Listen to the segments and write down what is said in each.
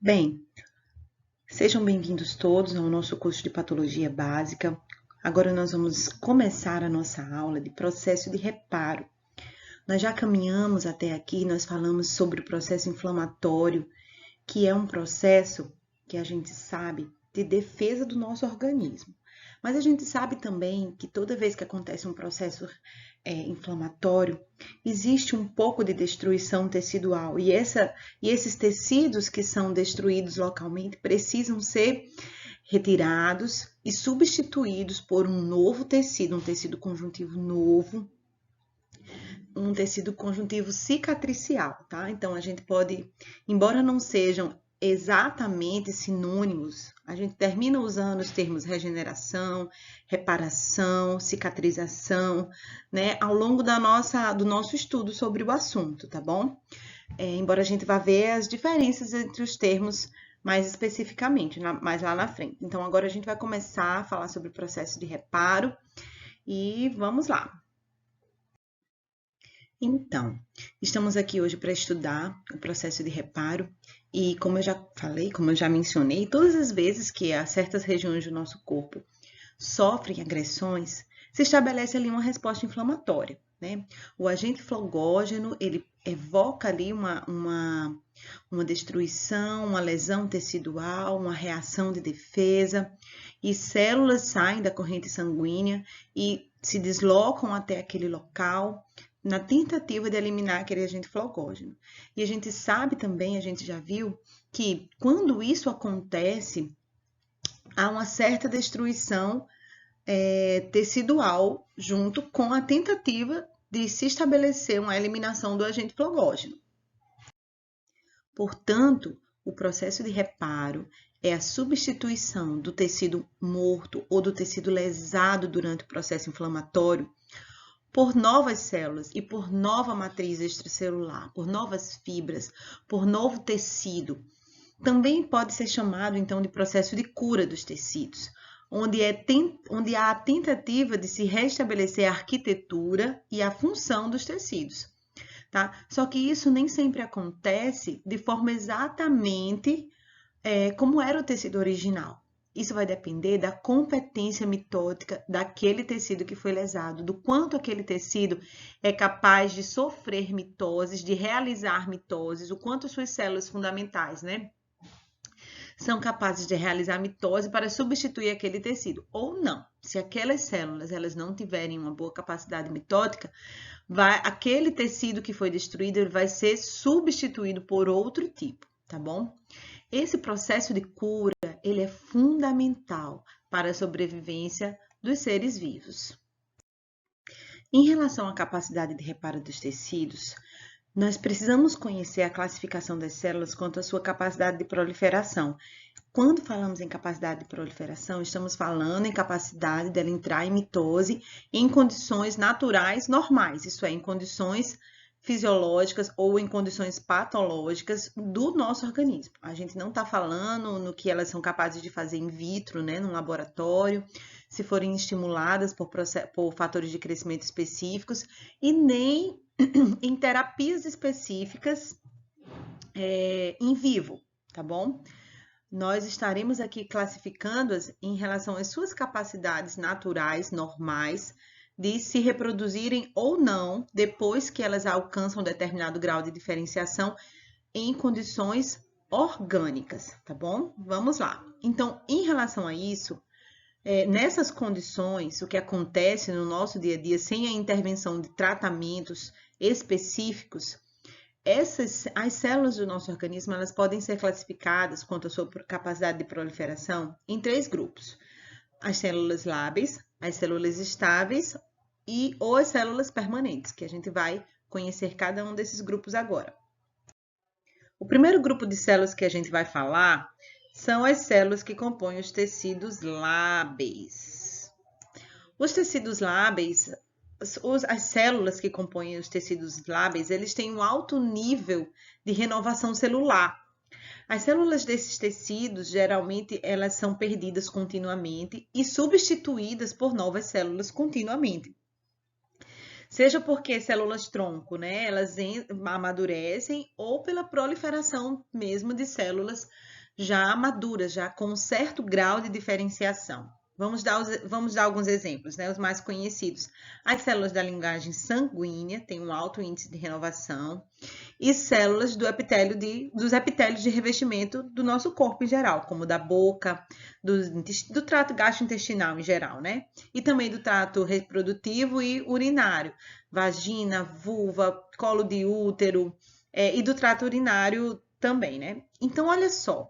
Bem, sejam bem-vindos todos ao nosso curso de Patologia Básica. Agora nós vamos começar a nossa aula de processo de reparo. Nós já caminhamos até aqui, nós falamos sobre o processo inflamatório, que é um processo que a gente sabe de defesa do nosso organismo. Mas a gente sabe também que toda vez que acontece um processo inflamatório, existe um pouco de destruição tecidual e esses tecidos que são destruídos localmente precisam ser retirados e substituídos por um novo tecido, um tecido conjuntivo novo, um tecido conjuntivo cicatricial, tá? Então a gente pode, embora não sejam exatamente sinônimos, a gente termina usando os termos regeneração, reparação, cicatrização, né, ao longo do nosso estudo sobre o assunto, tá bom? Embora a gente vá ver as diferenças entre os termos mais especificamente, mais lá na frente. Então, agora a gente vai começar a falar sobre o processo de reparo e vamos lá. Então, estamos aqui hoje para estudar o processo de reparo e, como eu já falei, como eu já mencionei, todas as vezes que há certas regiões do nosso corpo sofrem agressões, se estabelece ali uma resposta inflamatória, né? O agente flogógeno, ele evoca ali uma destruição, uma lesão tecidual, uma reação de defesa, e células saem da corrente sanguínea e se deslocam até aquele local, na tentativa de eliminar aquele agente flogógeno. E a gente sabe também, a gente já viu, que quando isso acontece, há uma certa destruição tecidual junto com a tentativa de se estabelecer uma eliminação do agente flogógeno. Portanto, o processo de reparo é a substituição do tecido morto ou do tecido lesado durante o processo inflamatório por novas células e por nova matriz extracelular, por novas fibras, por novo tecido. Também pode ser chamado, então, de processo de cura dos tecidos, onde há a tentativa de se restabelecer a arquitetura e a função dos tecidos. Tá? Só que isso nem sempre acontece de forma exatamente como era o tecido original. Isso vai depender da competência mitótica daquele tecido que foi lesado, do quanto aquele tecido é capaz de sofrer mitoses, de realizar mitoses, o quanto suas células fundamentais, né, são capazes de realizar mitose para substituir aquele tecido, ou não. Se aquelas células elas não tiverem uma boa capacidade mitótica, aquele tecido que foi destruído ele vai ser substituído por outro tipo, tá bom? Esse processo de cura, ele é fundamental para a sobrevivência dos seres vivos. Em relação à capacidade de reparo dos tecidos, nós precisamos conhecer a classificação das células quanto à sua capacidade de proliferação. Quando falamos em capacidade de proliferação, estamos falando em capacidade dela entrar em mitose em condições naturais normais, isso é, em condições fisiológicas ou em condições patológicas do nosso organismo. A gente não está falando no que elas são capazes de fazer in vitro, né, no laboratório, se forem estimuladas por fatores de crescimento específicos e nem em terapias específicas em vivo, tá bom? Nós estaremos aqui classificando-as em relação às suas capacidades naturais, normais, de se reproduzirem ou não depois que elas alcançam um determinado grau de diferenciação em condições orgânicas, tá bom? Vamos lá. Então, em relação a isso, nessas condições, o que acontece no nosso dia a dia sem a intervenção de tratamentos específicos, as células do nosso organismo elas podem ser classificadas quanto à sua capacidade de proliferação em 3 grupos. As células lábeis, as células estáveis ou as células permanentes, que a gente vai conhecer cada um desses grupos agora. O primeiro grupo de células que a gente vai falar são as células que compõem os tecidos lábeis. Os tecidos lábeis, as células que compõem os tecidos lábeis, eles têm um alto nível de renovação celular. As células desses tecidos, geralmente, elas são perdidas continuamente e substituídas por novas células continuamente. Seja porque células-tronco, né, elas amadurecem ou pela proliferação mesmo de células já maduras, já com um certo grau de diferenciação. Vamos dar alguns exemplos, né? Os mais conhecidos. As células da linhagem sanguínea têm um alto índice de renovação e células dos epitélios de revestimento do nosso corpo em geral, como da boca, do trato gastrointestinal em geral, né? E também do trato reprodutivo e urinário, vagina, vulva, colo de útero, e do trato urinário também, né? Então, olha só.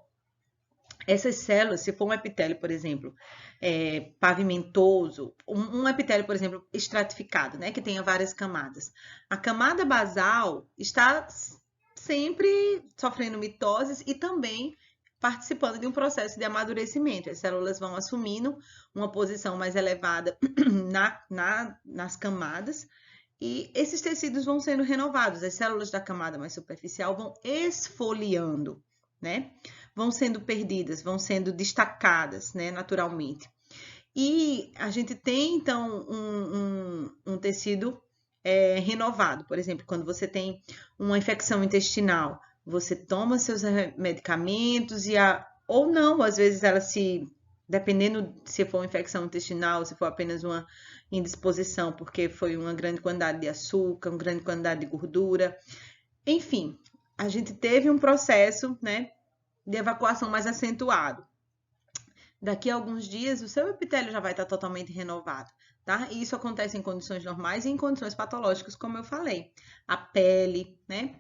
Essas células, se for um epitélio, por exemplo, pavimentoso, um epitélio, por exemplo, estratificado, né, que tenha várias camadas. A camada basal está sempre sofrendo mitoses e também participando de um processo de amadurecimento. As células vão assumindo uma posição mais elevada nas camadas e esses tecidos vão sendo renovados. As células da camada mais superficial vão esfoliando, né? Vão sendo perdidas, vão sendo destacadas, né, naturalmente. E a gente tem, então, um tecido renovado. Por exemplo, quando você tem uma infecção intestinal, você toma seus medicamentos ou não, às vezes ela dependendo se for uma infecção intestinal, se for apenas uma indisposição, porque foi uma grande quantidade de açúcar, uma grande quantidade de gordura. Enfim, a gente teve um processo, né, de evacuação mais acentuado. Daqui a alguns dias, o seu epitélio já vai estar totalmente renovado, tá? E isso acontece em condições normais e em condições patológicas, como eu falei. A pele, né?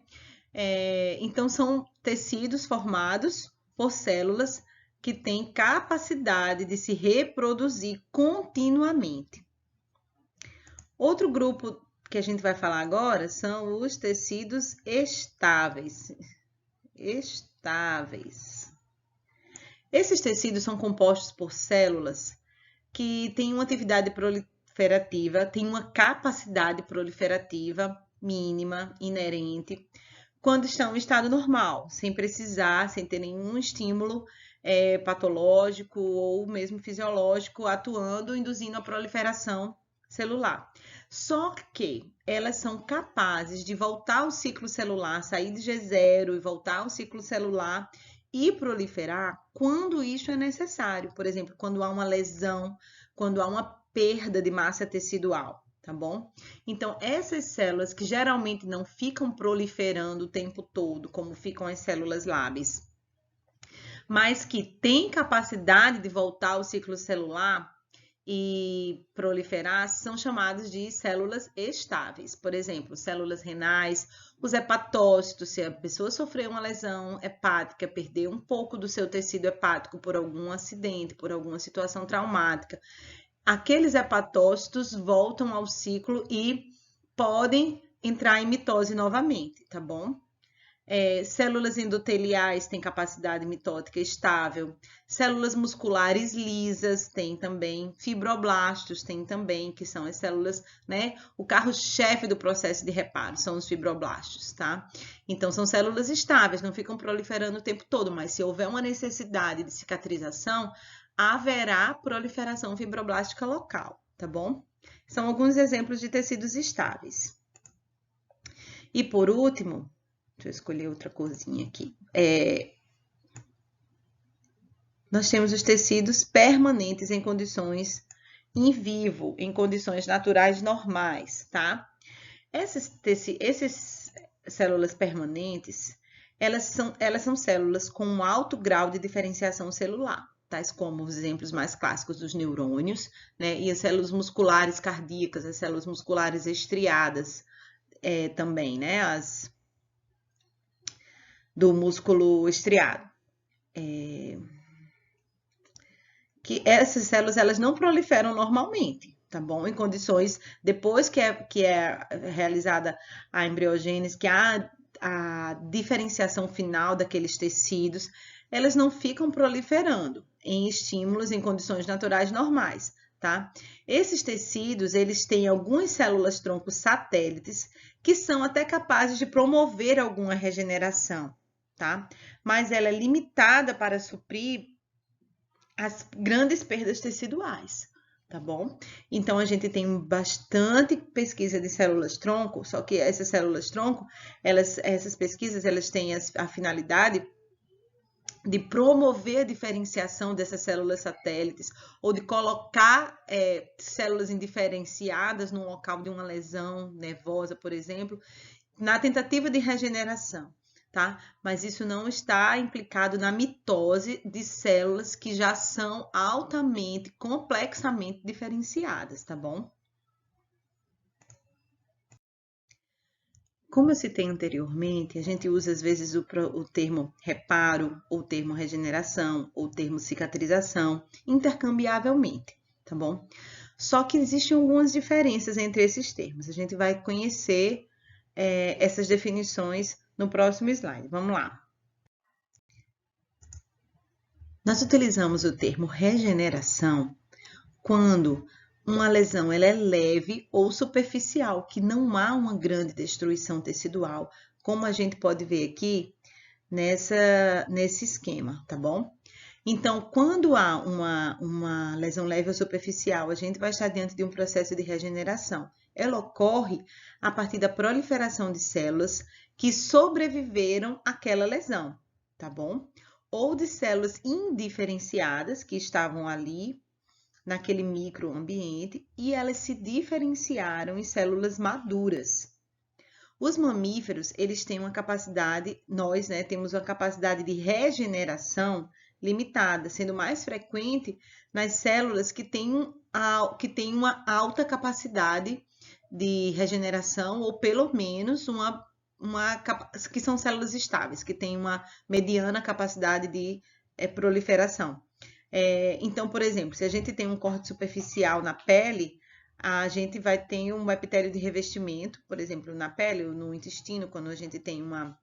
Então, são tecidos formados por células que têm capacidade de se reproduzir continuamente. Outro grupo que a gente vai falar agora são os tecidos estáveis. Esses tecidos são compostos por células que têm uma atividade proliferativa, têm uma capacidade proliferativa mínima, inerente, quando estão em estado normal, sem ter nenhum estímulo patológico ou mesmo fisiológico atuando, induzindo a proliferação celular. Só que elas são capazes de voltar ao ciclo celular, sair de G0 e voltar ao ciclo celular e proliferar quando isso é necessário. Por exemplo, quando há uma lesão, quando há uma perda de massa tecidual, tá bom? Então, essas células que geralmente não ficam proliferando o tempo todo, como ficam as células lábeis, mas que têm capacidade de voltar ao ciclo celular e proliferar, são chamadas de células estáveis. Por exemplo, células renais, os hepatócitos, se a pessoa sofreu uma lesão hepática, perdeu um pouco do seu tecido hepático por algum acidente, por alguma situação traumática, aqueles hepatócitos voltam ao ciclo e podem entrar em mitose novamente, tá bom? Células endoteliais têm capacidade mitótica estável, células musculares lisas têm também, fibroblastos têm também, que são as células, né? O carro-chefe do processo de reparo são os fibroblastos, tá? Então, são células estáveis, não ficam proliferando o tempo todo, mas se houver uma necessidade de cicatrização, haverá proliferação fibroblástica local, tá bom? São alguns exemplos de tecidos estáveis. E por último, deixa eu escolher outra corzinha aqui. Nós temos os tecidos permanentes em condições in vivo, em condições naturais normais, tá? Essas células permanentes, elas são células com um alto grau de diferenciação celular, tais como os exemplos mais clássicos dos neurônios, né? E as células musculares cardíacas, as células musculares estriadas também, né? Do músculo estriado. Que essas células elas não proliferam normalmente, tá bom? Em condições, depois que é realizada a embriogênese, que há a diferenciação final daqueles tecidos, elas não ficam proliferando em estímulos em condições naturais normais, tá? Esses tecidos, eles têm algumas células tronco satélites que são até capazes de promover alguma regeneração, tá? Mas ela é limitada para suprir as grandes perdas teciduais, tá bom? Então, a gente tem bastante pesquisa de células-tronco, só que essas células-tronco, essas pesquisas, elas têm a finalidade de promover a diferenciação dessas células satélites ou de colocar células indiferenciadas no local de uma lesão nervosa, por exemplo, na tentativa de regeneração, tá? Mas isso não está implicado na mitose de células que já são altamente, complexamente diferenciadas, tá bom? Como eu citei anteriormente, a gente usa às vezes o termo reparo, ou o termo regeneração, ou o termo cicatrização, intercambiavelmente, tá bom? Só que existem algumas diferenças entre esses termos. A gente vai conhecer essas definições no próximo slide. Vamos lá. Nós utilizamos o termo regeneração quando uma lesão ela é leve ou superficial, que não há uma grande destruição tecidual, como a gente pode ver aqui nesse esquema, tá bom? Então, quando há uma lesão leve ou superficial, a gente vai estar diante de um processo de regeneração. Ela ocorre a partir da proliferação de células que sobreviveram àquela lesão, tá bom? Ou de células indiferenciadas que estavam ali naquele microambiente e elas se diferenciaram em células maduras. Os mamíferos, eles têm uma capacidade, nós, temos uma capacidade de regeneração limitada, sendo mais frequente nas células que têm uma alta capacidade de regeneração, ou pelo menos que são células estáveis, que têm uma mediana capacidade de proliferação. Então, por exemplo, se a gente tem um corte superficial na pele, a gente vai ter um epitélio de revestimento, por exemplo, na pele ou no intestino, quando a gente tem uma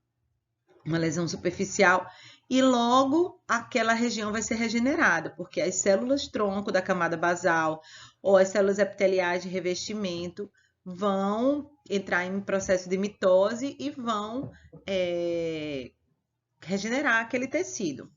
lesão superficial, e logo aquela região vai ser regenerada, porque as células tronco da camada basal ou as células epiteliais de revestimento vão entrar em processo de mitose e vão regenerar aquele tecido.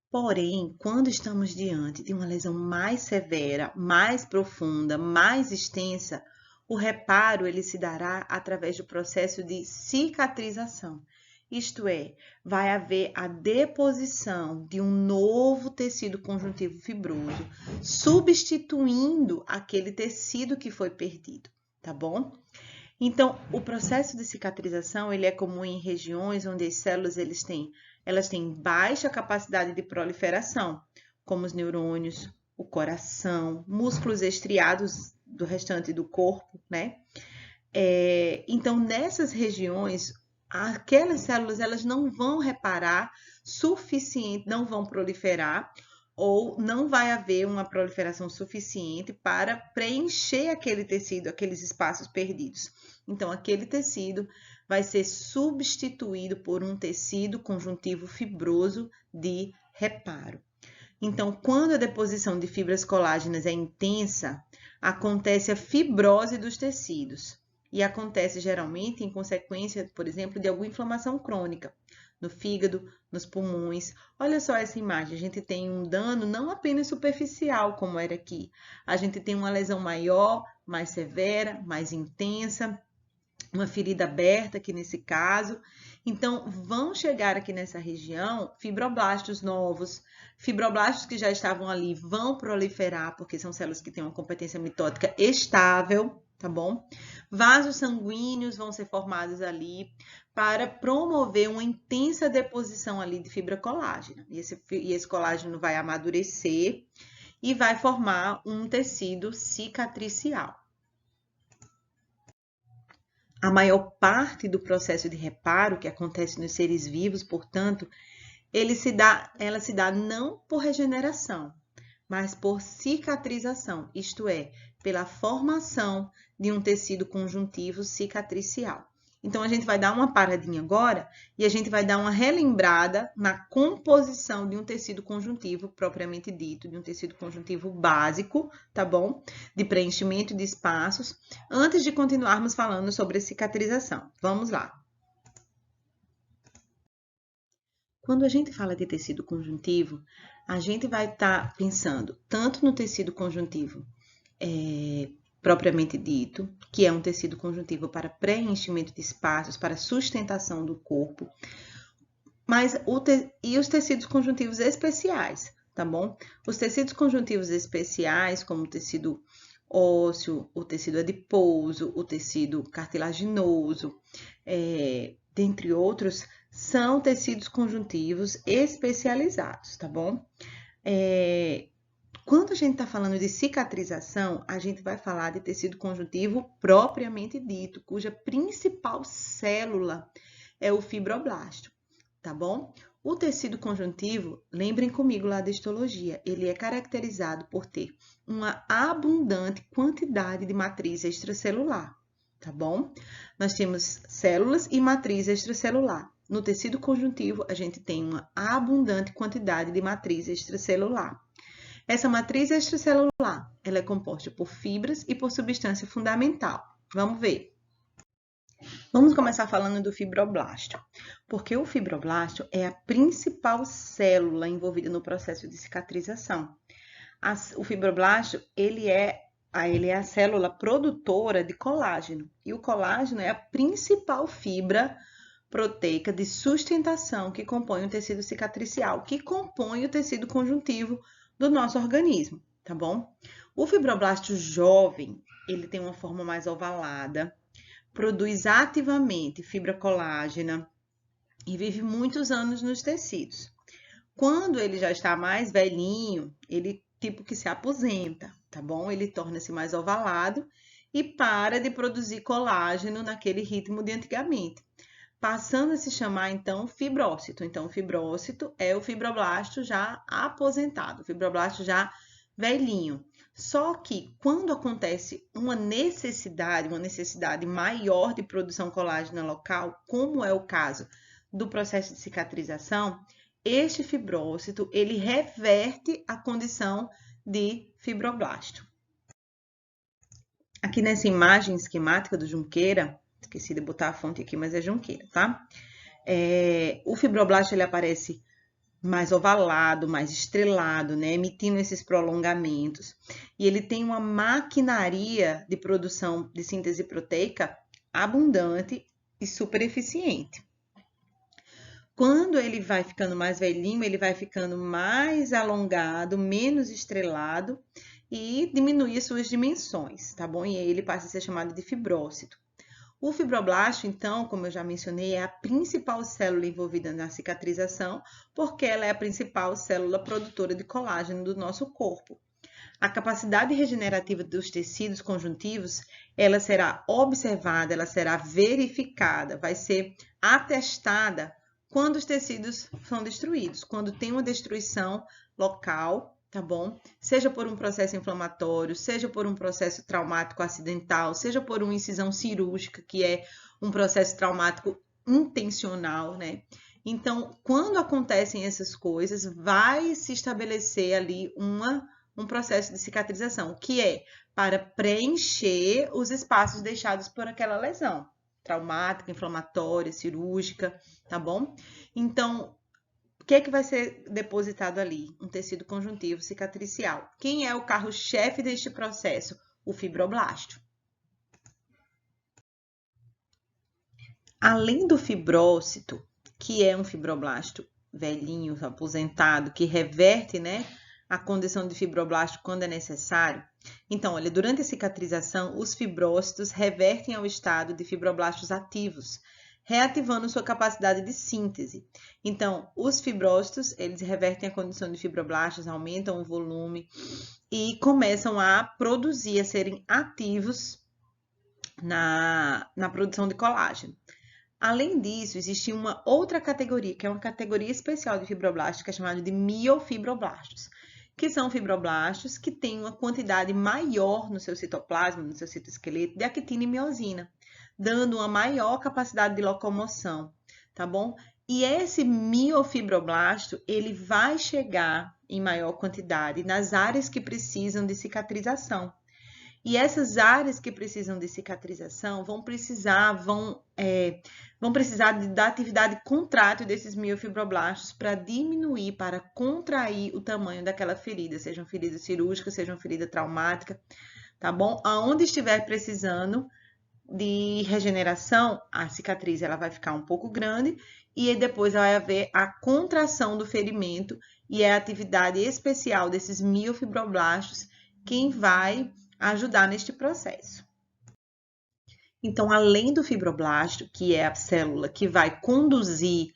Porém, quando estamos diante de uma lesão mais severa, mais profunda, mais extensa, o reparo ele se dará através do processo de cicatrização. Isto é, vai haver a deposição de um novo tecido conjuntivo fibroso, substituindo aquele tecido que foi perdido, tá bom? Então, o processo de cicatrização ele é comum em regiões onde as células elas têm baixa capacidade de proliferação, como os neurônios, o coração, músculos estriados do restante do corpo, né? Então, nessas regiões, aquelas células elas não vão reparar suficiente, não vão proliferar, ou não vai haver uma proliferação suficiente para preencher aquele tecido, aqueles espaços perdidos. Então, aquele tecido vai ser substituído por um tecido conjuntivo fibroso de reparo. Então, quando a deposição de fibras colágenas é intensa, acontece a fibrose dos tecidos e acontece geralmente em consequência, por exemplo, de alguma inflamação crônica no fígado, nos pulmões. Olha só essa imagem, a gente tem um dano não apenas superficial, como era aqui. A gente tem uma lesão maior, mais severa, mais intensa, uma ferida aberta aqui nesse caso. Então, vão chegar aqui nessa região fibroblastos novos, fibroblastos que já estavam ali vão proliferar, porque são células que têm uma competência mitótica estável, tá bom? Vasos sanguíneos vão ser formados ali para promover uma intensa deposição ali de fibra colágena. E esse colágeno vai amadurecer e vai formar um tecido cicatricial. A maior parte do processo de reparo que acontece nos seres vivos, portanto, ela se dá não por regeneração, mas por cicatrização, isto é, pela formação de um tecido conjuntivo cicatricial. Então, a gente vai dar uma paradinha agora e a gente vai dar uma relembrada na composição de um tecido conjuntivo propriamente dito, de um tecido conjuntivo básico, tá bom? De preenchimento de espaços, antes de continuarmos falando sobre cicatrização. Vamos lá. Quando a gente fala de tecido conjuntivo, a gente vai estar pensando tanto no tecido conjuntivo propriamente dito, que é um tecido conjuntivo para preenchimento de espaços, para sustentação do corpo, E os tecidos conjuntivos especiais, tá bom? Os tecidos conjuntivos especiais, como o tecido ósseo, o tecido adiposo, o tecido cartilaginoso, dentre outros, são tecidos conjuntivos especializados, tá bom? Quando a gente está falando de cicatrização, a gente vai falar de tecido conjuntivo propriamente dito, cuja principal célula é o fibroblasto, tá bom? O tecido conjuntivo, lembrem comigo lá da histologia, ele é caracterizado por ter uma abundante quantidade de matriz extracelular, tá bom? Nós temos células e matriz extracelular. No tecido conjuntivo, a gente tem uma abundante quantidade de matriz extracelular. Essa matriz extracelular, ela é composta por fibras e por substância fundamental. Vamos ver. Vamos começar falando do fibroblasto, porque o fibroblasto é a principal célula envolvida no processo de cicatrização. O fibroblasto, ele é a célula produtora de colágeno, e o colágeno é a principal fibra proteica de sustentação que compõe o tecido cicatricial, que compõe o tecido conjuntivo do nosso organismo, tá bom? O fibroblasto jovem, ele tem uma forma mais ovalada, produz ativamente fibra colágena e vive muitos anos nos tecidos. Quando ele já está mais velhinho, ele tipo que se aposenta, tá bom? Ele torna-se mais ovalado e para de produzir colágeno naquele ritmo de antigamente, passando a se chamar, então, fibrócito. Então, o fibrócito é o fibroblasto já aposentado, o fibroblasto já velhinho. Só que, quando acontece uma necessidade maior de produção colágena local, como é o caso do processo de cicatrização, este fibrócito, ele reverte a condição de fibroblasto. Aqui nessa imagem esquemática do Junqueira, esqueci de botar a fonte aqui, mas é Junqueira, tá? O fibroblasto, ele aparece mais ovalado, mais estrelado, né? Emitindo esses prolongamentos. E ele tem uma maquinaria de produção de síntese proteica abundante e super eficiente. Quando ele vai ficando mais velhinho, ele vai ficando mais alongado, menos estrelado e diminui as suas dimensões, tá bom? E aí ele passa a ser chamado de fibrócito. O fibroblasto, então, como eu já mencionei, é a principal célula envolvida na cicatrização, porque ela é a principal célula produtora de colágeno do nosso corpo. A capacidade regenerativa dos tecidos conjuntivos, ela será observada, ela será verificada, vai ser atestada quando os tecidos são destruídos, quando tem uma destruição local, tá bom? Seja por um processo inflamatório, seja por um processo traumático acidental, seja por uma incisão cirúrgica, que é um processo traumático intencional, né? Então, quando acontecem essas coisas, vai se estabelecer ali um processo de cicatrização, que é para preencher os espaços deixados por aquela lesão traumática, inflamatória, cirúrgica, tá bom? Então, o que é que vai ser depositado ali? Um tecido conjuntivo cicatricial. Quem é o carro-chefe deste processo? O fibroblasto. Além do fibrócito, que é um fibroblasto velhinho, aposentado, que reverte, né, a condição de fibroblasto quando é necessário. Então, olha, durante a cicatrização, os fibrócitos revertem ao estado de fibroblastos ativos, reativando sua capacidade de síntese. Então, os fibrócitos, eles revertem a condição de fibroblastos, aumentam o volume e começam a produzir, a serem ativos na produção de colágeno. Além disso, existe uma outra categoria, que é uma categoria especial de fibroblastos, que é chamada de miofibroblastos, que são fibroblastos que têm uma quantidade maior no seu citoplasma, no seu citoesqueleto, de actina e miosina, dando uma maior capacidade de locomoção, tá bom? E esse miofibroblasto, ele vai chegar em maior quantidade nas áreas que precisam de cicatrização. E essas áreas que precisam de cicatrização vão precisar da atividade contrátil desses miofibroblastos para diminuir, para contrair o tamanho daquela ferida, seja uma ferida cirúrgica, seja uma ferida traumática, tá bom? Aonde estiver precisando de regeneração, a cicatriz ela vai ficar um pouco grande e depois vai haver a contração do ferimento e é a atividade especial desses miofibroblastos quem vai ajudar neste processo. Então, além do fibroblasto, que é a célula que vai conduzir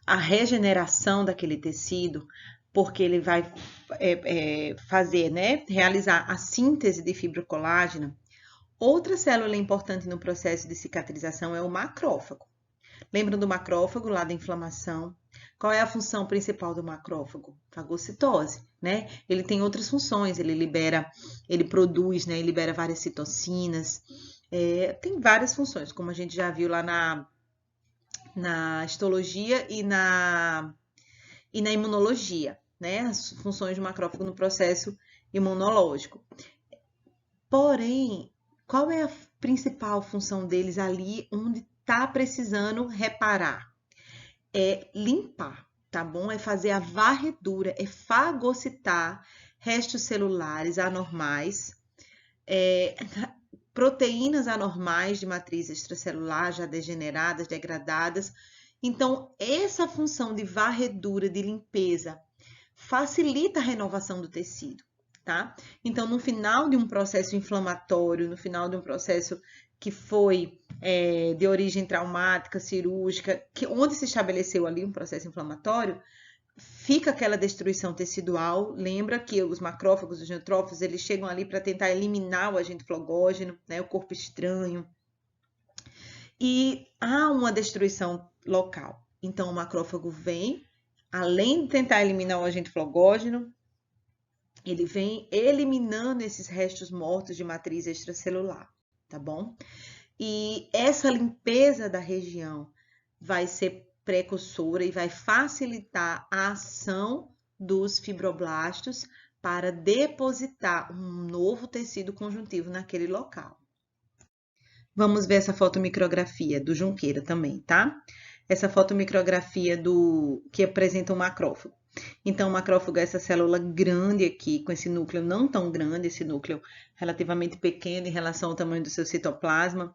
a regeneração daquele tecido, porque ele vai fazer, né, realizar a síntese de fibrocolágeno. Outra célula importante no processo de cicatrização é o macrófago. Lembram do macrófago lá da inflamação? Qual é a função principal do macrófago? Fagocitose, né? Ele tem outras funções, ele produz, né? Ele libera várias citocinas, tem várias funções, como a gente já viu lá na histologia e na imunologia, né? As funções do macrófago no processo imunológico. Porém, qual é a principal função deles ali onde está precisando reparar? É limpar, tá bom? É fazer a varredura, é fagocitar restos celulares anormais, proteínas anormais de matriz extracelular, já degeneradas, degradadas. Então, essa função de varredura, de limpeza, facilita a renovação do tecido, tá? Então, no final de um processo inflamatório, no final de um processo que foi de origem traumática, cirúrgica, onde se estabeleceu ali um processo inflamatório, fica aquela destruição tecidual. Lembra que os macrófagos, os neutrófilos, eles chegam ali para tentar eliminar o agente flogógeno, né, o corpo estranho. E há uma destruição local. Então, o macrófago vem, além de tentar eliminar o agente flogógeno, ele vem eliminando esses restos mortos de matriz extracelular, tá bom? E essa limpeza da região vai ser precursora e vai facilitar a ação dos fibroblastos para depositar um novo tecido conjuntivo naquele local. Vamos ver essa fotomicrografia do Junqueira também, tá? Essa fotomicrografia que apresenta um macrófago. Então, o macrófago é essa célula grande aqui, com esse núcleo não tão grande, esse núcleo relativamente pequeno em relação ao tamanho do seu citoplasma,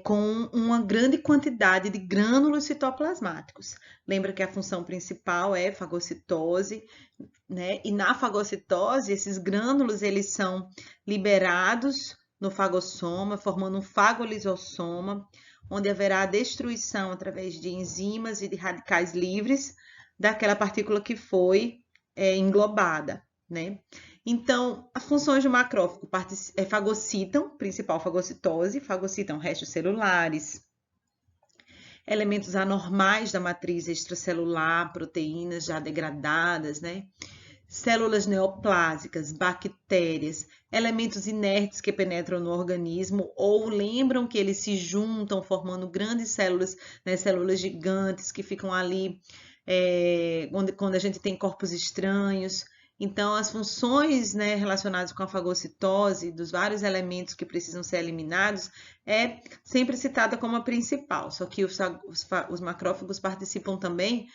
com uma grande quantidade de grânulos citoplasmáticos. Lembra que a função principal é fagocitose, né? E na fagocitose, esses grânulos eles são liberados no fagossoma, formando um fagolisossoma, onde haverá a destruição através de enzimas e de radicais livres daquela partícula que foi englobada, né? Então, as funções do macrófago fagocitam, principal fagocitose, fagocitam restos celulares, elementos anormais da matriz extracelular, proteínas já degradadas, né? Células neoplásicas, bactérias, elementos inertes que penetram no organismo ou lembram que eles se juntam formando grandes células, né, células gigantes que ficam ali quando a gente tem corpos estranhos. Então, as funções, né, relacionadas com a fagocitose, dos vários elementos que precisam ser eliminados, é sempre citada como a principal, só que os macrófagos participam também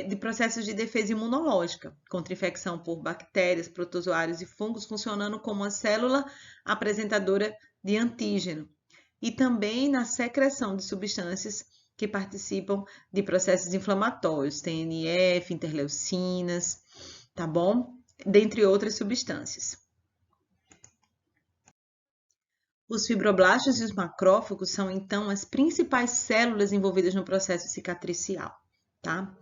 de processos de defesa imunológica, contra infecção por bactérias, protozoários e fungos, funcionando como uma célula apresentadora de antígeno. E também na secreção de substâncias que participam de processos inflamatórios, TNF, interleucinas, tá bom? Dentre outras substâncias. Os fibroblastos e os macrófagos são, então, as principais células envolvidas no processo cicatricial, tá?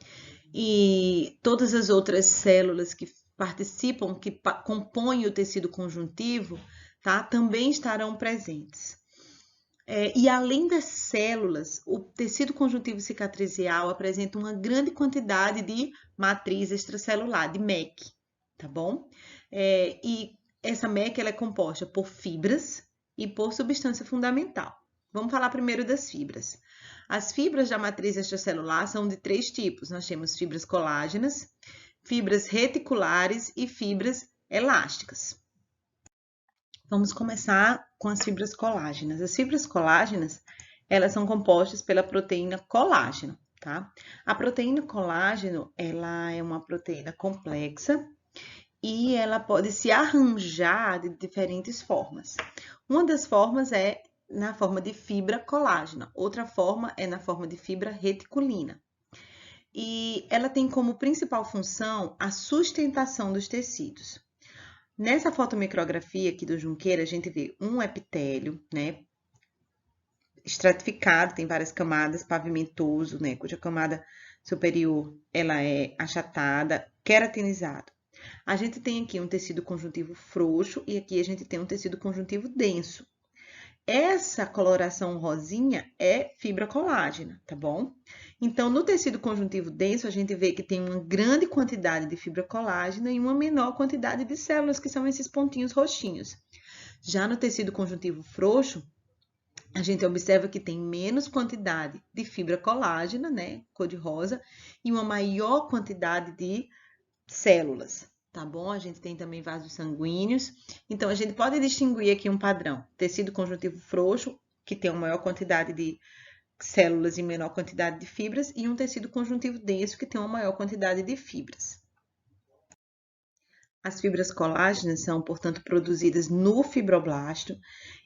E todas as outras células que participam, que compõem o tecido conjuntivo, tá? Também estarão presentes. E além das células, o tecido conjuntivo cicatricial apresenta uma grande quantidade de matriz extracelular, de MEC, tá bom? E essa MEC ela é composta por fibras e por substância fundamental. Vamos falar primeiro das fibras. As fibras da matriz extracelular são de 3 tipos. Nós temos fibras colágenas, fibras reticulares e fibras elásticas. Vamos começar com as fibras colágenas. As fibras colágenas, elas são compostas pela proteína colágeno, tá? A proteína colágeno, ela é uma proteína complexa e ela pode se arranjar de diferentes formas. Uma das formas é na forma de fibra colágena, outra forma é na forma de fibra reticulina. E ela tem como principal função a sustentação dos tecidos. Nessa fotomicrografia aqui do Junqueira, a gente vê um epitélio, né, estratificado, tem várias camadas, pavimentoso, né, cuja camada superior ela é achatada, queratinizado. A gente tem aqui um tecido conjuntivo frouxo e aqui a gente tem um tecido conjuntivo denso. Essa coloração rosinha é fibra colágena, tá bom? Então, no tecido conjuntivo denso, a gente vê que tem uma grande quantidade de fibra colágena e uma menor quantidade de células, que são esses pontinhos roxinhos. Já no tecido conjuntivo frouxo, a gente observa que tem menos quantidade de fibra colágena, né, cor de rosa, e uma maior quantidade de células, tá bom? A gente tem também vasos sanguíneos. Então, a gente pode distinguir aqui um padrão. Tecido conjuntivo frouxo, que tem uma maior quantidade de células e menor quantidade de fibras, e um tecido conjuntivo denso, que tem uma maior quantidade de fibras. As fibras colágenas são, portanto, produzidas no fibroblasto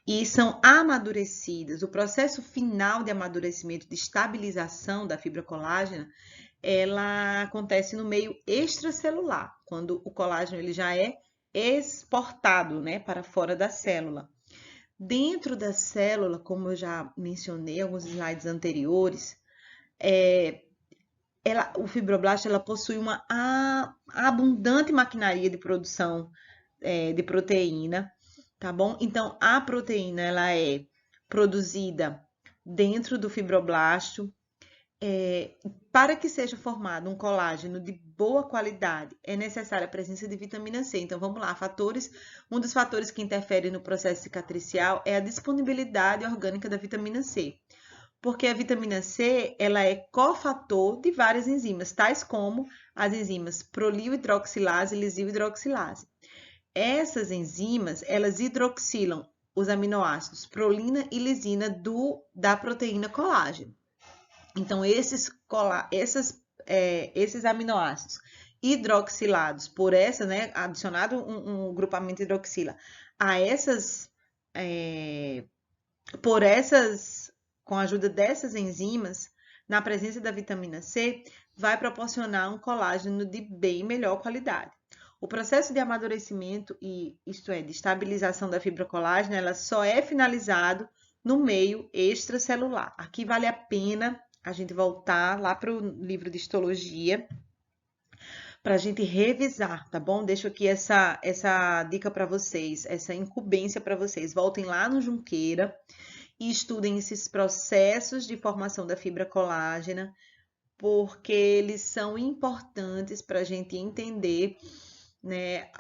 e são amadurecidas. O processo final de amadurecimento, de estabilização da fibra colágena, ela acontece no meio extracelular, quando o colágeno ele já é exportado, né, para fora da célula. Dentro da célula, como eu já mencionei em alguns slides anteriores, o fibroblasto ela possui uma abundante maquinaria de produção de proteína, tá bom? Então, a proteína ela é produzida dentro do fibroblasto. Para que seja formado um colágeno de boa qualidade, é necessária a presença de vitamina C. Então, vamos lá, um dos fatores que interfere no processo cicatricial é a disponibilidade orgânica da vitamina C. Porque a vitamina C, ela é cofator de várias enzimas, tais como as enzimas proliohidroxilase e lisilhidroxilase. Essas enzimas, elas hidroxilam os aminoácidos prolina e lisina da proteína colágeno. Então, esses aminoácidos hidroxilados por essa, né, adicionado um grupamento hidroxila a com a ajuda dessas enzimas, na presença da vitamina C, vai proporcionar um colágeno de bem melhor qualidade. O processo de amadurecimento, isto é, de estabilização da fibra colágena, ela só é finalizado no meio extracelular. Aqui vale a pena a gente voltar lá para o livro de histologia para a gente revisar, tá bom? Deixo aqui essa dica para vocês, essa incumbência para vocês. Voltem lá no Junqueira e estudem esses processos de formação da fibra colágena, porque eles são importantes para a gente entender, né,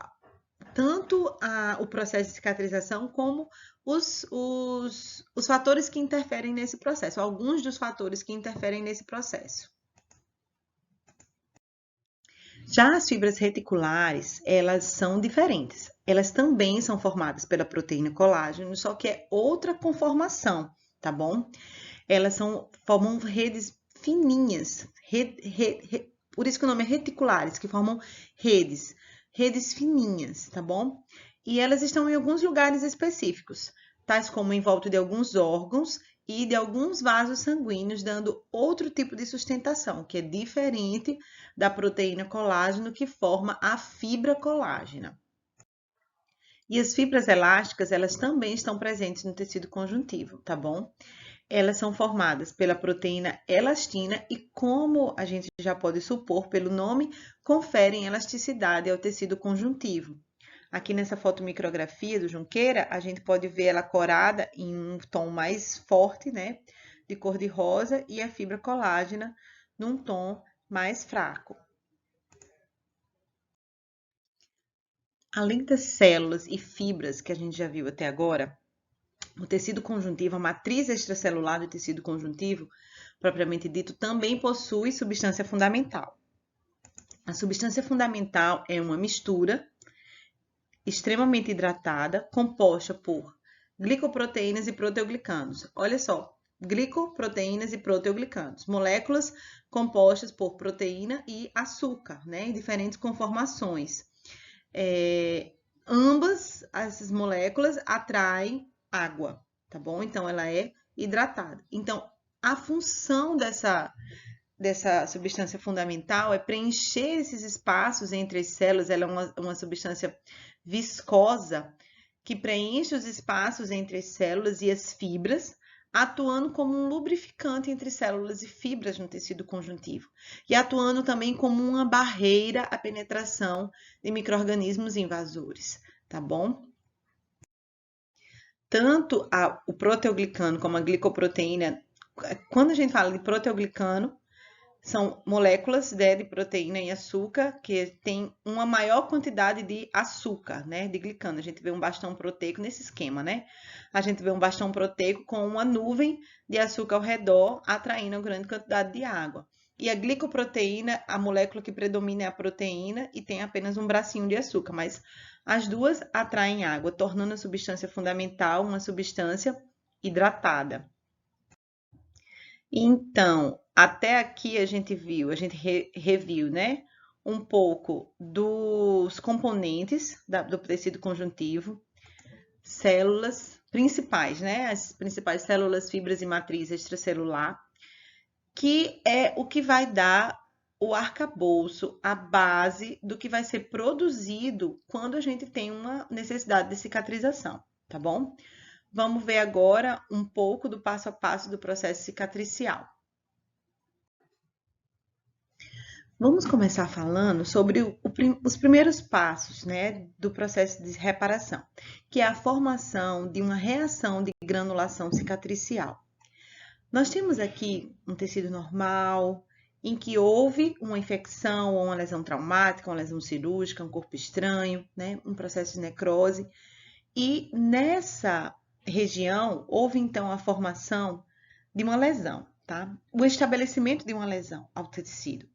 tanto o processo de cicatrização como os fatores que interferem nesse processo, alguns dos fatores que interferem nesse processo. Já as fibras reticulares, elas são diferentes. Elas também são formadas pela proteína colágeno, só que é outra conformação, tá bom? Elas formam redes fininhas, por isso que o nome é reticulares, que formam redes fininhas, tá bom? E elas estão em alguns lugares específicos, tais como em volta de alguns órgãos e de alguns vasos sanguíneos, dando outro tipo de sustentação, que é diferente da proteína colágeno que forma a fibra colágena. E as fibras elásticas, elas também estão presentes no tecido conjuntivo, tá bom? Elas são formadas pela proteína elastina e, como a gente já pode supor pelo nome, conferem elasticidade ao tecido conjuntivo. Aqui nessa fotomicrografia do Junqueira, a gente pode ver ela corada em um tom mais forte, né, de cor de rosa, e a fibra colágena num tom mais fraco. Além das células e fibras que a gente já viu até agora, o tecido conjuntivo, a matriz extracelular do tecido conjuntivo, propriamente dito, também possui substância fundamental. A substância fundamental é uma mistura extremamente hidratada, composta por glicoproteínas e proteoglicanos. Olha só, glicoproteínas e proteoglicanos, moléculas compostas por proteína e açúcar, né, em diferentes conformações. Ambas essas moléculas atraem água, tá bom? Então, ela é hidratada. Então, a função dessa substância fundamental é preencher esses espaços entre as células. Ela é uma substância viscosa que preenche os espaços entre as células e as fibras, atuando como um lubrificante entre células e fibras no tecido conjuntivo e atuando também como uma barreira à penetração de micro-organismos invasores, tá bom? Tanto o proteoglicano como a glicoproteína, quando a gente fala de proteoglicano, são moléculas de proteína e açúcar que tem uma maior quantidade de açúcar, né, de glicano. A gente vê um bastão proteico nesse esquema, né? A gente vê um bastão proteico com uma nuvem de açúcar ao redor, atraindo uma grande quantidade de água. E a glicoproteína, a molécula que predomina é a proteína e tem apenas um bracinho de açúcar, mas as duas atraem água, tornando a substância fundamental uma substância hidratada. Então, até aqui a gente reviu, né, um pouco dos componentes do tecido conjuntivo, células principais, né, as principais células, fibras e matriz extracelular, que é o que vai dar o arcabouço, a base do que vai ser produzido quando a gente tem uma necessidade de cicatrização, tá bom? Vamos ver agora um pouco do passo a passo do processo cicatricial. Vamos começar falando sobre os primeiros passos, né, do processo de reparação, que é a formação de uma reação de granulação cicatricial. Nós temos aqui um tecido normal, em que houve uma infecção ou uma lesão traumática, uma lesão cirúrgica, um corpo estranho, né, um processo de necrose, e nessa região houve então a formação de uma lesão, tá? O estabelecimento de uma lesão ao tecido.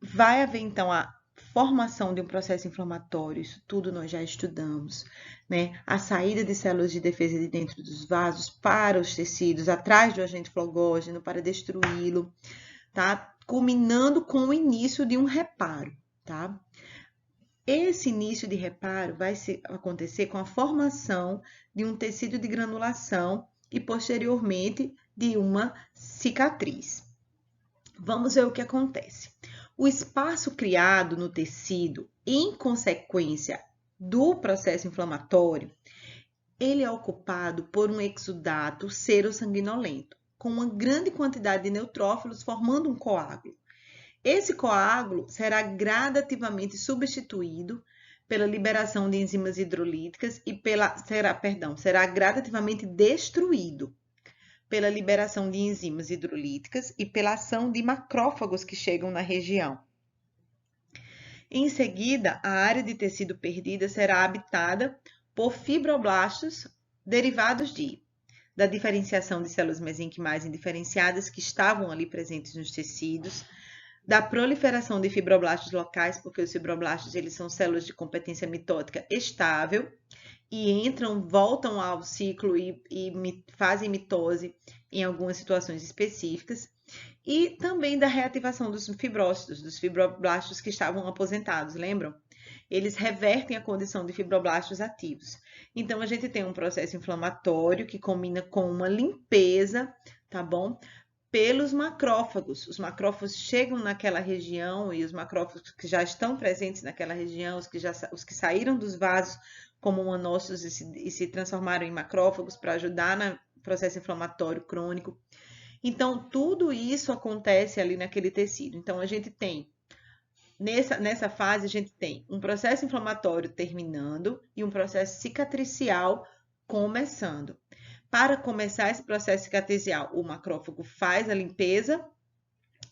Vai haver então a formação de um processo inflamatório, isso tudo nós já estudamos, né? A saída de células de defesa de dentro dos vasos para os tecidos, atrás do agente flogógeno para destruí-lo, tá? Culminando com o início de um reparo, tá? Esse início de reparo vai acontecer com a formação de um tecido de granulação e posteriormente de uma cicatriz. Vamos ver o que acontece. O espaço criado no tecido em consequência do processo inflamatório, ele é ocupado por um exudato serosanguinolento, com uma grande quantidade de neutrófilos formando um coágulo. Esse coágulo será gradativamente substituído pela liberação de enzimas hidrolíticas e será gradativamente destruído pela liberação de enzimas hidrolíticas e pela ação de macrófagos que chegam na região. Em seguida, a área de tecido perdida será habitada por fibroblastos derivados da diferenciação de células mesenquimais indiferenciadas que estavam ali presentes nos tecidos, da proliferação de fibroblastos locais, porque os fibroblastos eles são células de competência mitótica estável, e voltam ao ciclo e fazem mitose em algumas situações específicas, e também da reativação dos fibrócitos, dos fibroblastos que estavam aposentados, lembram? Eles revertem a condição de fibroblastos ativos. Então, a gente tem um processo inflamatório que combina com uma limpeza, tá bom? Pelos macrófagos. Os macrófagos chegam naquela região e os macrófagos que já estão presentes naquela região, os que saíram dos vasos como monócitos e se transformaram em macrófagos para ajudar no processo inflamatório crônico. Então, tudo isso acontece ali naquele tecido. Então, a gente tem, nessa fase, a gente tem um processo inflamatório terminando e um processo cicatricial começando. Para começar esse processo cicatricial, o macrófago faz a limpeza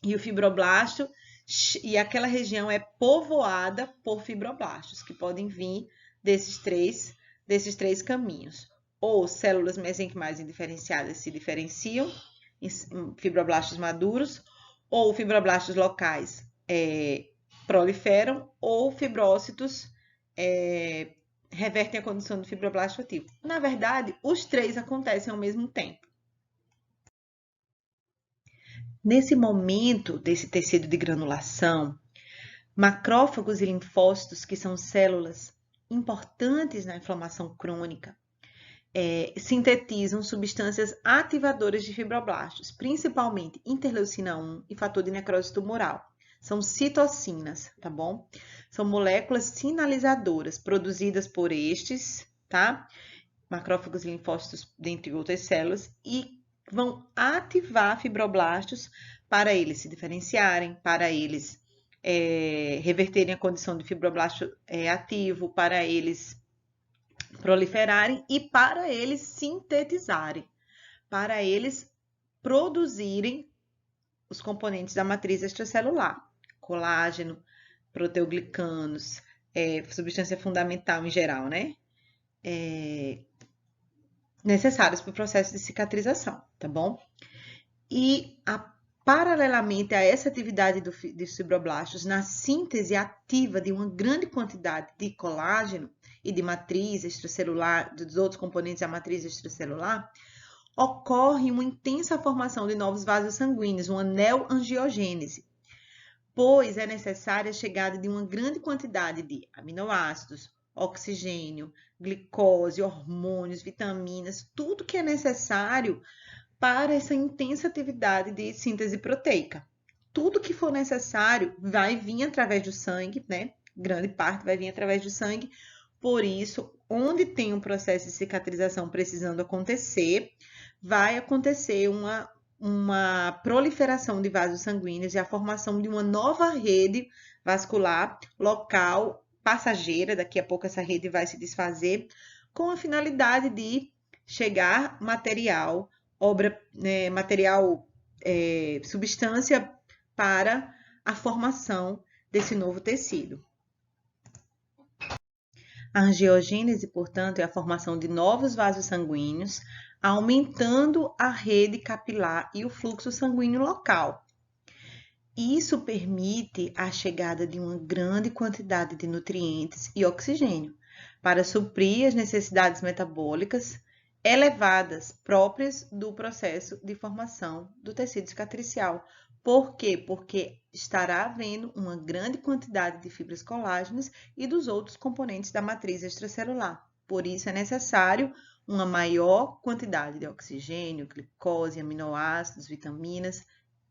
e o fibroblasto, e aquela região é povoada por fibroblastos, que podem vir desses três caminhos. Ou células mesenquimais indiferenciadas se diferenciam em fibroblastos maduros, ou fibroblastos locais proliferam, ou fibrócitos revertem a condição do fibroblasto ativo. Na verdade, os três acontecem ao mesmo tempo. Nesse momento desse tecido de granulação, macrófagos e linfócitos, que são células importantes na inflamação crônica, sintetizam substâncias ativadoras de fibroblastos, principalmente interleucina 1 e fator de necrose tumoral. São citocinas, tá bom? São moléculas sinalizadoras produzidas por estes, tá? Macrófagos, linfócitos, dentre outras células, e vão ativar fibroblastos para eles se diferenciarem, para eles reverterem a condição de fibroblasto ativo, para eles proliferarem e para eles sintetizarem, para eles produzirem os componentes da matriz extracelular, colágeno, proteoglicanos, substância fundamental em geral, né? Necessários para o processo de cicatrização, tá bom? E paralelamente a essa atividade dos fibroblastos na síntese ativa de uma grande quantidade de colágeno e de matriz extracelular, dos outros componentes da matriz extracelular, ocorre uma intensa formação de novos vasos sanguíneos, uma neoangiogênese, pois é necessária a chegada de uma grande quantidade de aminoácidos, oxigênio, glicose, hormônios, vitaminas, tudo que é necessário para essa intensa atividade de síntese proteica. Tudo que for necessário vai vir através do sangue, né? Grande parte vai vir através do sangue. Por isso, onde tem um processo de cicatrização precisando acontecer, vai acontecer uma proliferação de vasos sanguíneos e a formação de uma nova rede vascular local, passageira. Daqui a pouco essa rede vai se desfazer, com a finalidade de chegar material, substância para a formação desse novo tecido. A angiogênese, portanto, é a formação de novos vasos sanguíneos, aumentando a rede capilar e o fluxo sanguíneo local. Isso permite a chegada de uma grande quantidade de nutrientes e oxigênio para suprir as necessidades metabólicas elevadas próprias do processo de formação do tecido cicatricial. Por quê? Porque estará havendo uma grande quantidade de fibras colágenas e dos outros componentes da matriz extracelular. Por isso é necessário uma maior quantidade de oxigênio, glicose, aminoácidos, vitaminas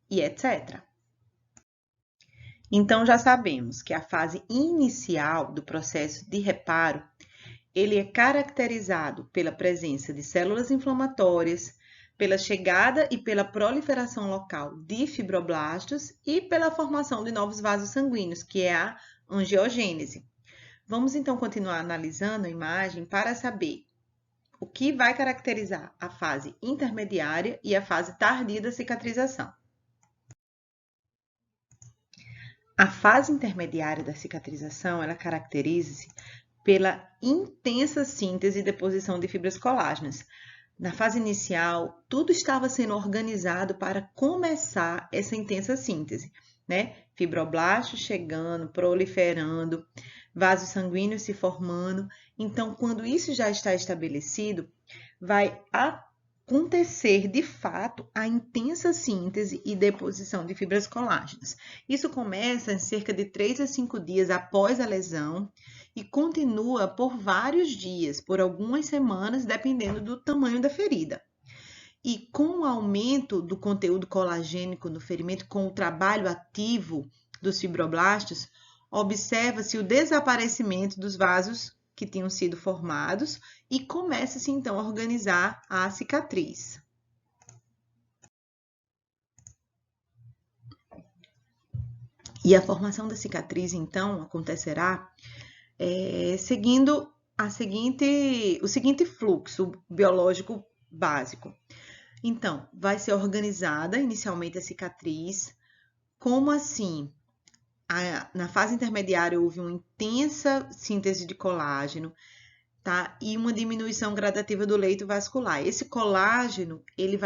e etc. Então, já sabemos que a fase inicial do processo de reparo, ele é caracterizado pela presença de células inflamatórias, pela chegada e pela proliferação local de fibroblastos e pela formação de novos vasos sanguíneos, que é a angiogênese. Vamos então continuar analisando a imagem para saber o que vai caracterizar a fase intermediária e a fase tardia da cicatrização. A fase intermediária da cicatrização, ela caracteriza-se pela intensa síntese e deposição de fibras colágenas. Na fase inicial, tudo estava sendo organizado para começar essa intensa síntese, né? Fibroblastos chegando, proliferando, vasos sanguíneos se formando. Então, quando isso já está estabelecido, vai acontecer, de fato, a intensa síntese e deposição de fibras colágenas. Isso começa em cerca de 3 a 5 dias após a lesão e continua por vários dias, por algumas semanas, dependendo do tamanho da ferida. E com o aumento do conteúdo colagênico no ferimento, com o trabalho ativo dos fibroblastos, observa-se o desaparecimento dos vasos que tinham sido formados e começa-se então a organizar a cicatriz. E a formação da cicatriz, então, acontecerá seguindo o seguinte fluxo biológico básico. Então, vai ser organizada inicialmente a cicatriz. Como assim? Na fase intermediária houve uma intensa síntese de colágeno, tá? E uma diminuição gradativa do leito vascular. Esse colágeno, ele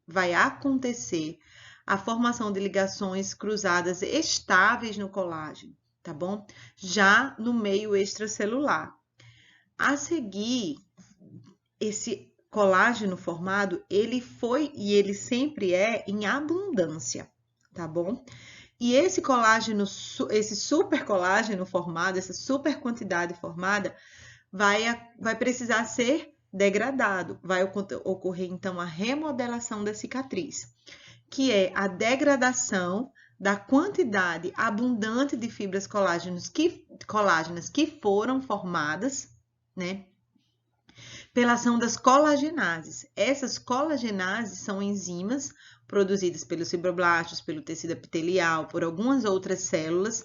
vai acontecer a formação de ligações cruzadas estáveis no colágeno, tá bom? Já no meio extracelular. A seguir, esse colágeno formado, ele foi e ele sempre é em abundância, tá bom? E esse colágeno, esse super colágeno formado, essa super quantidade formada, vai precisar ser degradado. Vai ocorrer, então, a remodelação da cicatriz, que é a degradação da quantidade abundante de fibras colágenas que foram formadas, né, pela ação das colagenases. Essas colagenases são enzimas produzidas pelos fibroblastos, pelo tecido epitelial, por algumas outras células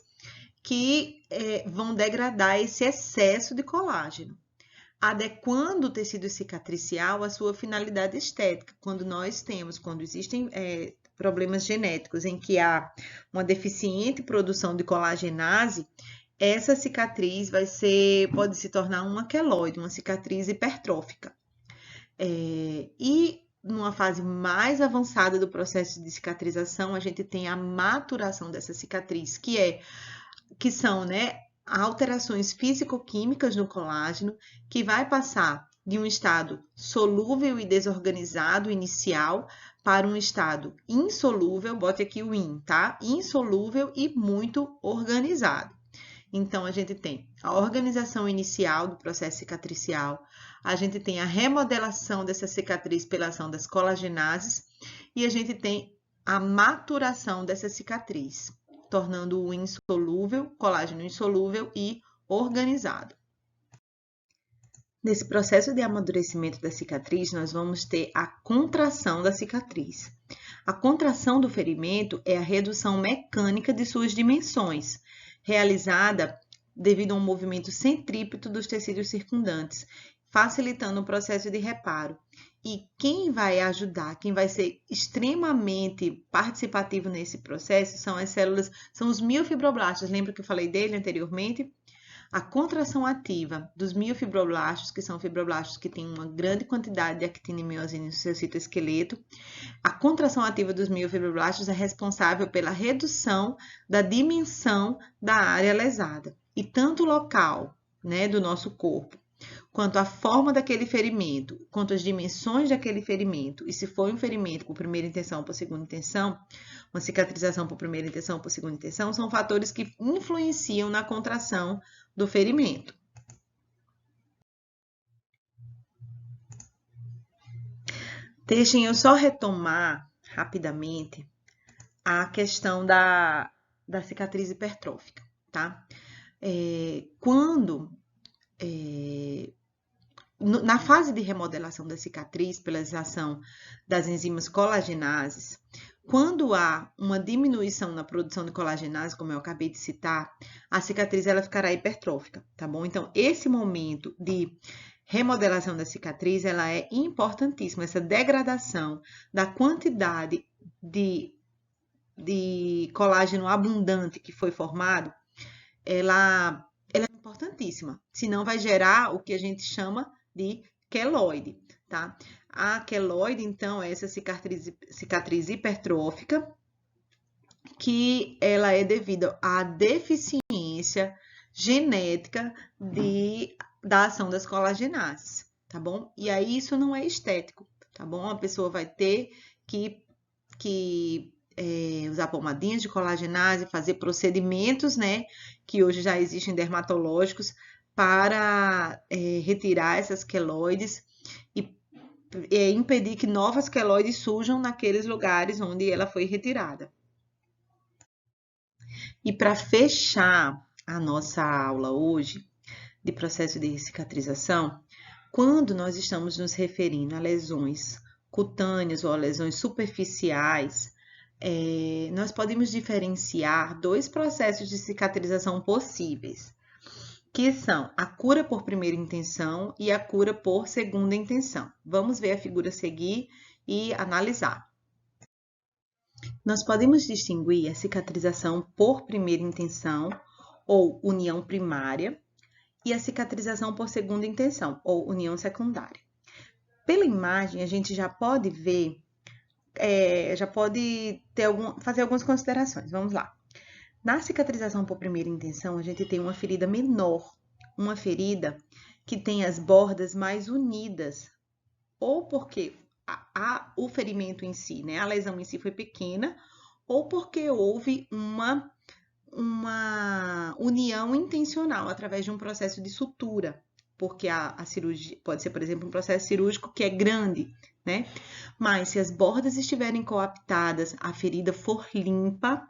que vão degradar esse excesso de colágeno, adequando o tecido cicatricial à sua finalidade estética. Quando existem problemas genéticos em que há uma deficiente produção de colagenase, essa cicatriz pode se tornar uma queloide, uma cicatriz hipertrófica. E numa fase mais avançada do processo de cicatrização, a gente tem a maturação dessa cicatriz, que são, alterações físico-químicas no colágeno, que vai passar de um estado solúvel e desorganizado inicial para um estado insolúvel, bote aqui o in, tá? Insolúvel e muito organizado. Então, a gente tem a organização inicial do processo cicatricial, a gente tem a remodelação dessa cicatriz pela ação das colagenases e a gente tem a maturação dessa cicatriz, tornando-o insolúvel, colágeno insolúvel e organizado. Nesse processo de amadurecimento da cicatriz, nós vamos ter a contração da cicatriz. A contração do ferimento é a redução mecânica de suas dimensões, realizada devido a um movimento centrípeto dos tecidos circundantes, facilitando o processo de reparo. E quem vai ajudar, quem vai ser extremamente participativo nesse processo são os miofibroblastos. Lembra que eu falei dele anteriormente? A contração ativa dos miofibroblastos, que são fibroblastos que têm uma grande quantidade de actina e miosina no seu citoesqueleto, a contração ativa dos miofibroblastos é responsável pela redução da dimensão da área lesada. E tanto o local, do nosso corpo, quanto a forma daquele ferimento, quanto as dimensões daquele ferimento, e se foi um ferimento por primeira intenção ou por segunda intenção, uma cicatrização por primeira intenção ou por segunda intenção, são fatores que influenciam na contração do ferimento. Deixem eu só retomar rapidamente a questão da cicatriz hipertrófica, tá? Na fase de remodelação da cicatriz pela ação das enzimas colagenases, quando há uma diminuição na produção de colagenase, como eu acabei de citar, a cicatriz ela ficará hipertrófica, tá bom? Então, esse momento de remodelação da cicatriz, ela é importantíssima, essa degradação da quantidade de colágeno abundante que foi formado, ela é importantíssima, senão vai gerar o que a gente chama de queloide, tá? A queloide, então, é essa cicatriz hipertrófica, que ela é devido à deficiência genética da ação das colagenases, tá bom? E aí isso não é estético, tá bom? A pessoa vai ter que usar pomadinhas de colagenase, fazer procedimentos, que hoje já existem dermatológicos, para retirar essas queloides e impedir que novas queloides surjam naqueles lugares onde ela foi retirada. E para fechar a nossa aula hoje de processo de cicatrização, quando nós estamos nos referindo a lesões cutâneas ou a lesões superficiais, nós podemos diferenciar dois processos de cicatrização possíveis, que são a cura por primeira intenção e a cura por segunda intenção. Vamos ver a figura a seguir e analisar. Nós podemos distinguir a cicatrização por primeira intenção, ou união primária, e a cicatrização por segunda intenção, ou união secundária. Pela imagem, a gente já pode ver, fazer algumas considerações. Vamos lá. Na cicatrização por primeira intenção, a gente tem uma ferida menor, uma ferida que tem as bordas mais unidas, ou porque o ferimento em si, a lesão em si foi pequena, ou porque houve uma união intencional através de um processo de sutura, porque a cirurgia pode ser, por exemplo, um processo cirúrgico que é grande, né? Mas se as bordas estiverem coaptadas, a ferida for limpa,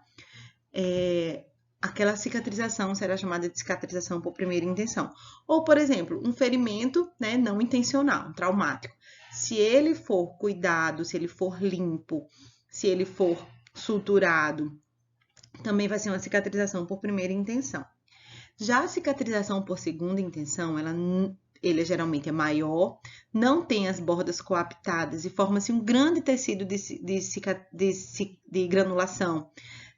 aquela cicatrização será chamada de cicatrização por primeira intenção. Ou, por exemplo, um ferimento, né, não intencional, traumático. Se ele for cuidado, se ele for limpo, se ele for suturado, também vai ser uma cicatrização por primeira intenção. Já a cicatrização por segunda intenção, ele geralmente é maior, não tem as bordas coaptadas e forma-se um grande tecido de granulação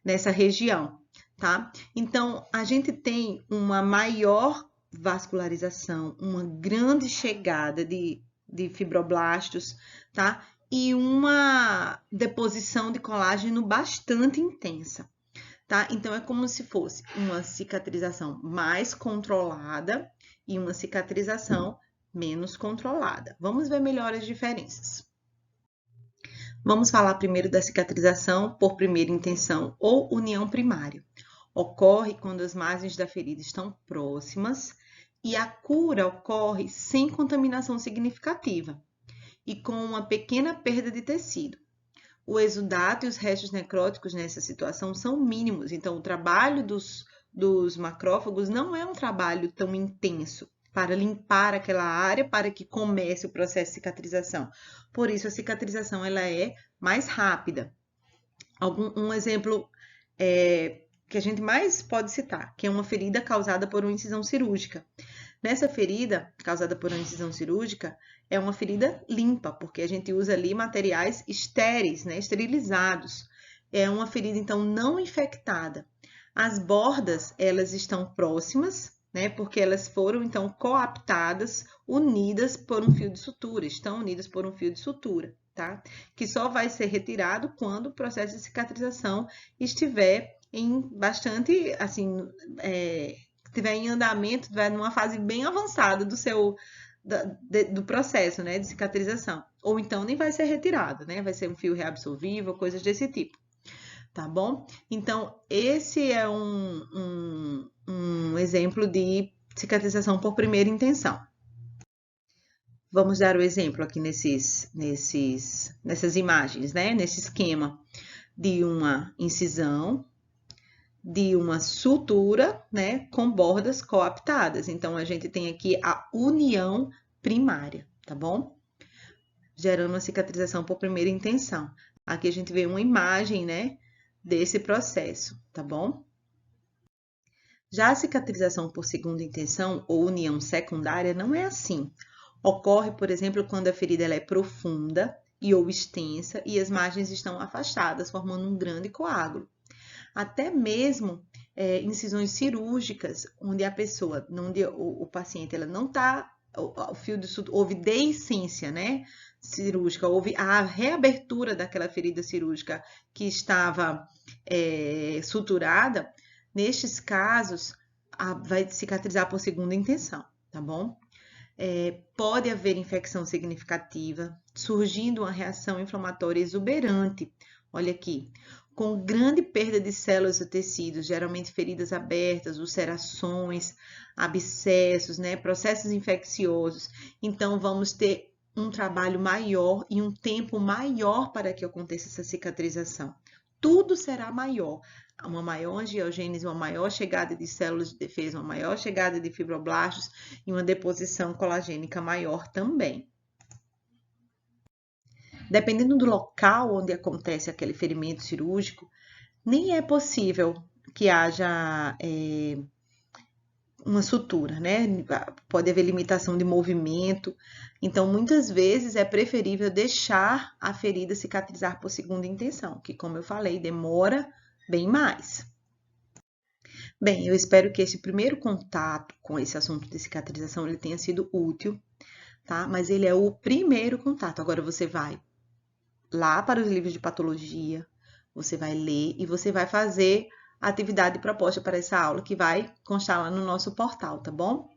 nessa região, tá? Então, a gente tem uma maior vascularização, uma grande chegada de fibroblastos, tá? E uma deposição de colágeno bastante intensa. Tá? Então, é como se fosse uma cicatrização mais controlada e uma cicatrização menos controlada. Vamos ver melhor as diferenças. Vamos falar primeiro da cicatrização por primeira intenção ou união primária. Ocorre quando as margens da ferida estão próximas e a cura ocorre sem contaminação significativa e com uma pequena perda de tecido. O exudato e os restos necróticos nessa situação são mínimos, então o trabalho dos macrófagos não é um trabalho tão intenso para limpar aquela área para que comece o processo de cicatrização. Por isso, a cicatrização ela é mais rápida. Um exemplo que a gente mais pode citar, que é uma ferida causada por uma incisão cirúrgica. Nessa ferida, causada por uma incisão cirúrgica, é uma ferida limpa, porque a gente usa ali materiais estéreis, né, esterilizados. É uma ferida, então, não infectada. As bordas, elas estão próximas, né, porque elas foram, então, coaptadas, unidas por um fio de sutura, estão unidas por um fio de sutura, tá? Que só vai ser retirado quando o processo de cicatrização estiver em bastante, assim, estiver em andamento, estiver numa fase bem avançada do processo, né, de cicatrização. Ou então nem vai ser retirado, né? Vai ser um fio reabsorvível, coisas desse tipo. Tá bom? Então, esse é um exemplo de cicatrização por primeira intenção. Vamos dar o exemplo aqui nessas imagens, né? Nesse esquema de uma incisão, de uma sutura, né, com bordas coaptadas. Então, a gente tem aqui a união primária, tá bom? Gerando uma cicatrização por primeira intenção. Aqui a gente vê uma imagem, né, desse processo, tá bom? Já a cicatrização por segunda intenção ou união secundária não é assim. Ocorre, por exemplo, quando a ferida ela é profunda ou extensa e as margens estão afastadas, formando um grande coágulo. Até mesmo incisões cirúrgicas, onde a pessoa, onde o paciente, ela não está, o fio de sutura, houve deiscência, né, cirúrgica, houve a reabertura daquela ferida cirúrgica que estava suturada, nestes casos, vai cicatrizar por segunda intenção, tá bom? Pode haver infecção significativa, surgindo uma reação inflamatória exuberante. Olha aqui, com grande perda de células do tecido, geralmente feridas abertas, ulcerações, abscessos, né, processos infecciosos. Então, vamos ter um trabalho maior e um tempo maior para que aconteça essa cicatrização. Tudo será maior. Uma maior angiogênese, uma maior chegada de células de defesa, uma maior chegada de fibroblastos e uma deposição colagênica maior também. Dependendo do local onde acontece aquele ferimento cirúrgico, nem é possível que haja uma sutura, né? Pode haver limitação de movimento. Então, muitas vezes é preferível deixar a ferida cicatrizar por segunda intenção, que, como eu falei, demora bem mais. Bem, eu espero que esse primeiro contato com esse assunto de cicatrização ele tenha sido útil, tá? Mas ele é o primeiro contato. Agora você vai lá para os livros de patologia, você vai ler e você vai fazer a atividade proposta para essa aula, que vai constar lá no nosso portal, tá bom?